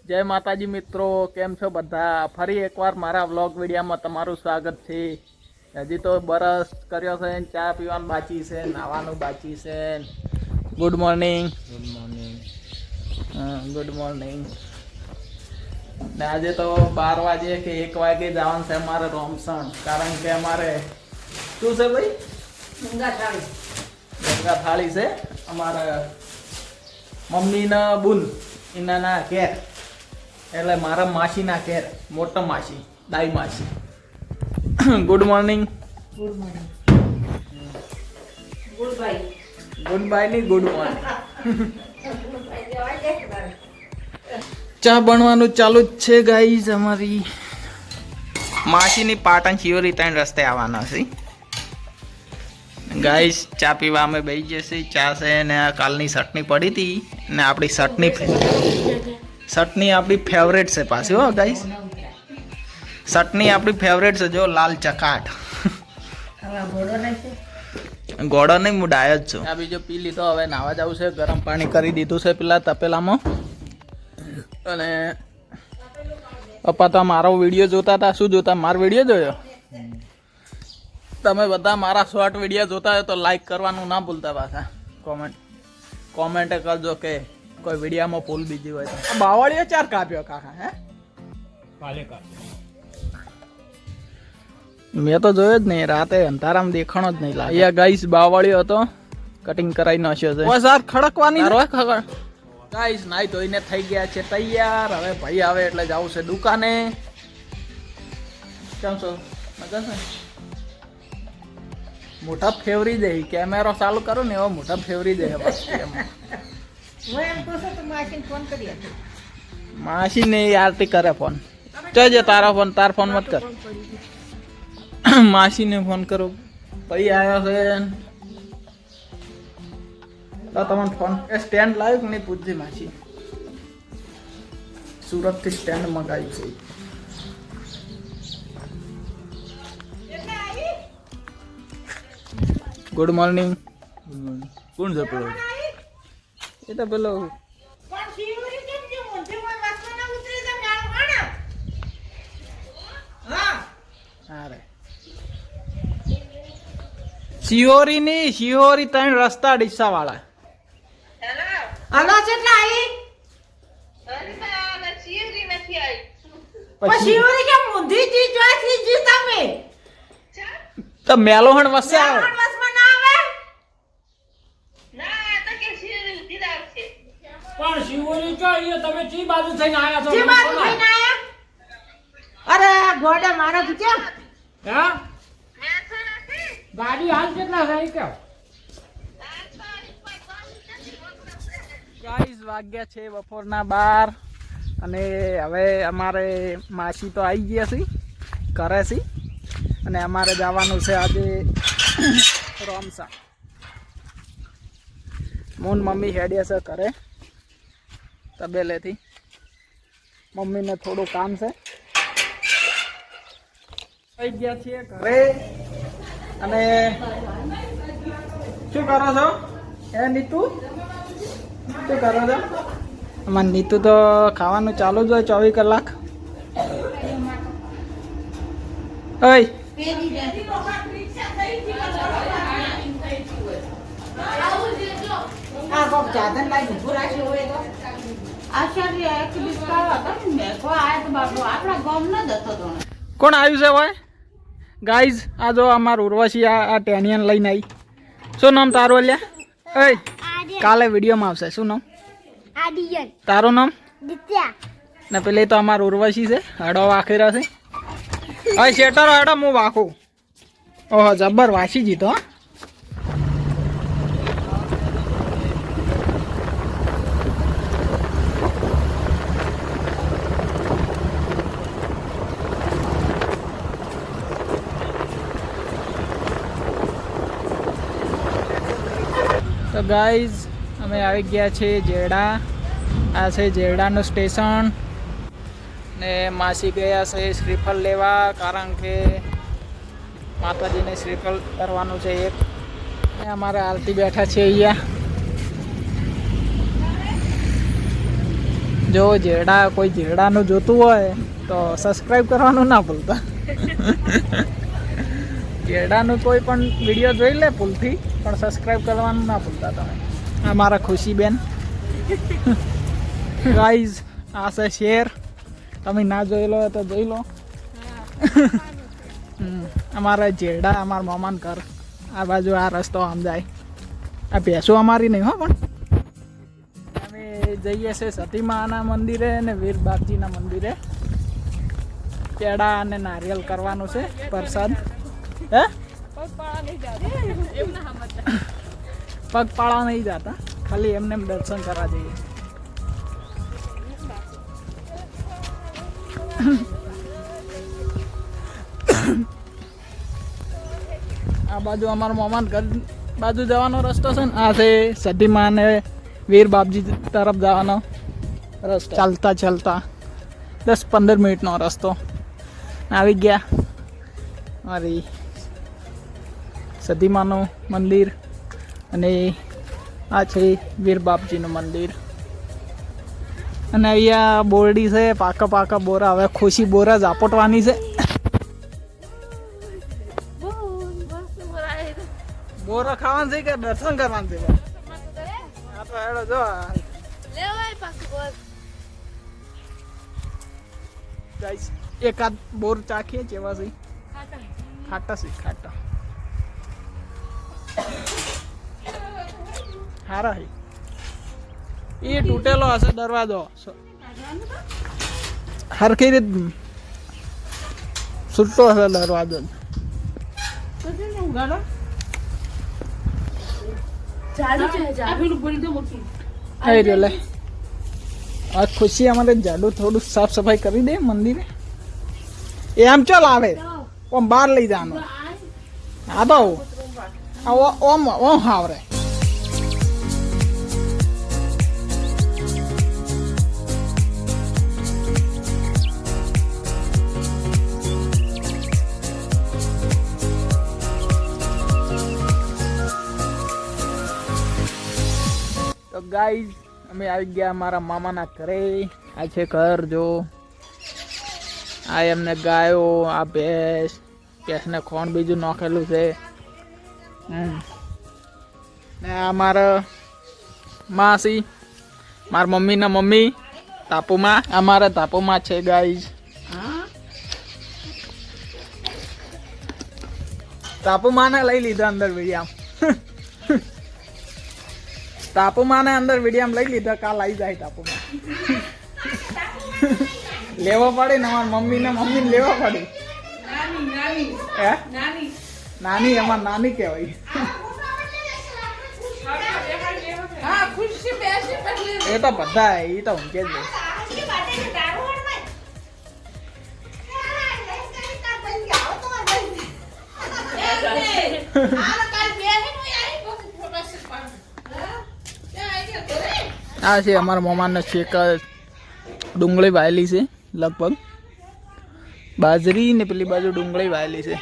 જય માતાજી મિત્રો, કેમ છો બધા? ફરી એકવાર મારા વ્લોગ વિડીયોમાં તમારું સ્વાગત છે. હજી તો બરસ કર્યો છે, ચા પીવાનું બાકી છે, નાવાનું બાકી છે. Good morning. Good morning. Good morning. ને આજે તો 12 વાગે કે 1 વાગે જવાનું છે અમારે રોમસણ, કારણ કે અમારે શું છે ભાઈ? ગંગા થાળી છે અમારા મમ્મીના બુન એના ઘેર, એટલે મારા માસીના ઘેર, મોટા માસી, દાઈ માસી. Good morning. Good morning. Good bye. Good bye ની ગુડ મોર્નિંગ. ચા બનવાનું ચાલુ જ છે ગાઈઝ. અમારી માસીની પાટણ શિવરી 3 રસ્તે આવવાના છે ગાઈઝ. ચા પીવા અમે બેસી જશે. ચા છે ને કાલની ચટણી પડી હતી ને આપણી ચટણી આપણી ફેવરેટ છે પાછી હો ગાઈઝ. ચટણી આપણી ફેવરેટ છે, જો લાલ ચકાટ. ગોળો નહીં, હું ડાયો જ છું. આ બીજો પી લીધો, હવે નાવા જવું છે. ગરમ પાણી કરી દીધું છે પેલા તપેલામાં. અને પપ્પા તો મારો વિડીયો જોતા હતા. શું જોતા? મારો વિડીયો જોયો? તમે બધા મારા શોર્ટ વિડીયો જોતા હોય તો લાઈક કરવાનું ના ભૂલતા. પાછા કોમેન્ટ કરજો કે કોઈ વિડીયોમાં ભૂલ બીજી હોય તો. બાવળીઓ 4 કાપ્યો કાકા? હે મેં તો જોયો જ નહીં. રાતે અંધારામાં દેખાણો જ નહીં લાગે. અહીંયા ગાઈસ બાવળીઓ હતો, કટિંગ કરાવી નાખ્યો છે. સર ખડકવાની ગાઈસ. નાઈ ધોઈને થઈ ગયા છે તૈયાર. હવે ભાઈ આવે એટલે જવું છે દુકાને. કેમ છો? મજા છે? મોટા ફેવરી દે. કેમેરો ચાલુ કરો ને એવો મોટા ફેવરી દે. માસી ને આરતી કરે ફોન. જજે તારા ફોન, તાર ફોન મત કર. માસી ને ફોન કરો. ભાઈ આવ્યો છે તો તમને ફોન સ્ટેન્ડ લાવ્યું કે નહીં પૂછજે માસી. સુરત થી સ્ટેન્ડ મંગાવ્યું છે. Good morning. કોણ છે પેલો? એ તો પેલો શિહોરી ની શિહોરી 3 રસ્તા ડીસા વાળા. હલો કેટલા આવી? પછી ઓરી કે મુંધી જી જોઈ જી તમે તો મેલોહણ વસે આવે. વસમાં ના આવે પણ શિવોરી જો અહીંયા તમે ચી બાજુ થઈને આયા છો? જી બાજુ થઈને આયા? અરે ગોડા મારો તું કેમ? હા ગાડી હાલ કેટલા થાય કે? ગાઈસ વાગ્યા છે બપોરના 12 અને હવે અમારે માસી તો આવી ગયા છે, કરે છે. અને અમારે જવાનું છે આજે રોમસા. મોન મમ્મી હેડ્યા છે કરે તબેલેથી. મમ્મીને થોડું કામ છે. આવી ગયા છીએ ઘરે. અને શું કરો છો એ નીતુ? શું કરો છો? અમારે નીતુ તો ખાવાનું ચાલુ જ હોય 24 કલાક. ઓય આ કોક ચાદન લાઈ ઉભું રાખ્યું હોય તો આશારી એક બિસ્કારો હતો ને મેકો આ તો બાપુ આપણા ગામ ન દતો તો. કોણ આવ્યું છે ભાઈ? ગાઈઝ આ જો અમાર ઉર્વશી આ ટેનિયન લઈને આવી. શું નામ તારું? અલ્યા ઓય કાલે વિડીયોમાં આવશે. શું નામ તારું? નામ ને પેલી તો અમાર ઉર્વશી છે, હડો વાખી રહ્યા છે. હવે શેટર હડો હું વાખું. ઓહો જબ્બર વાસી જીતો. તો ગાઈઝ અમે આવી ગયા છીએ જેડા. આ છે જેડાનું સ્ટેશન. ને માસી ગયા છે શ્રીફળ લેવા, કારણ કે માતાજીને શ્રીફળ કરવાનું છે એક. ને અમારે આરતી બેઠા છે અહીંયા. જો કોઈ જેડાનું જોતું હોય તો સબસ્ક્રાઈબ કરવાનું ના ભૂલતા. જેડાનું કોઈ પણ વિડીયો જોઈ લે ભૂલથી, પણ સબસ્ક્રાઈબ કરવાનું ના ભૂલતા તમે. આ મારા ખુશીબેન. ગાઈઝ આ છે શેર, તમે ના જોયેલો હોય તો જોઈ લો. અમારા જેડા, અમારા મામાનું ઘર આ બાજુ, આ રસ્તો આમ જાય. આ ભેંસો અમારી નહીં હો, પણ અમે જઈએ છીએ સતીમાના મંદિરે ને વીર બાપજીના મંદિરે. પેડા અને નારિયેલ કરવાનું છે પ્રસાદ. હે પગપાળા નહીં જતા, ખાલી એમને દર્શન કરવા જઈએ. આ બાજુ અમારા મામાના ઘર બાજુ જવાનો રસ્તો છે ને, આ છે સતીમા અને વીર બાપજી તરફ જવાનો રસ્તો. ચાલતા ચાલતા 10-15 મિનિટનો રસ્તો. આવી ગયા મારી સતીમાનું મંદિર, અને આ છે વીર બાપજીનું મંદિર. અને અહીંયા બોરડી છે, પાકા બોરા. હવે ખુશી બોરા જ આપોટવાની છે. બોરા ખાવાનું છે કે દર્શન કરવાનું છે? આ તો હેડો જો ગાઈસ, એકાદ બોર ચાખીએ જેવા છે. ખાટા છે, ખાટા હારા છે. એ તૂટેલો હશે દરવાજો, હરખી રીત છૂટો હશે દરવાજો. લે આ ખુશી અમારે જાડુ થોડું સાફ સફાઈ કરી દે મંદિરે. એ આમ ચાલ આવે ઓમ બહાર લઈ જવાનું. હા તો ઓમ ઓમ હાવરે. તો ગાઈઝ અમે આવી ગયા મારા મામાના ઘરે. આ છે ઘર. જો આ એમને ગાયો, આ ભેંસને ખોણ બીજું નાખેલું છે. ને આ મારા માસી, મારા મમ્મીના મમ્મી તાપુમાં. આ મારા તાપુમાં છે ગાઈઝ. તાપુમાને લઈ લીધા અંદર વિડીયામ. તાપુમાને અંદર વિડીયામ લઈ લીધા. કાલ આવી જાય તાપુમાં. લેવા પડે ને અમારા મમ્મીને લેવા પડે. નાની અમાર નાની કહેવાય. એ તો બધા એ તો ઊંઘે જ. આ છે અમારા મામાનો શેક. ડુંગળી વાયેલી છે, લગભગ બાજરી ને પેલી બાજુ ડુંગળી વાયેલી છે.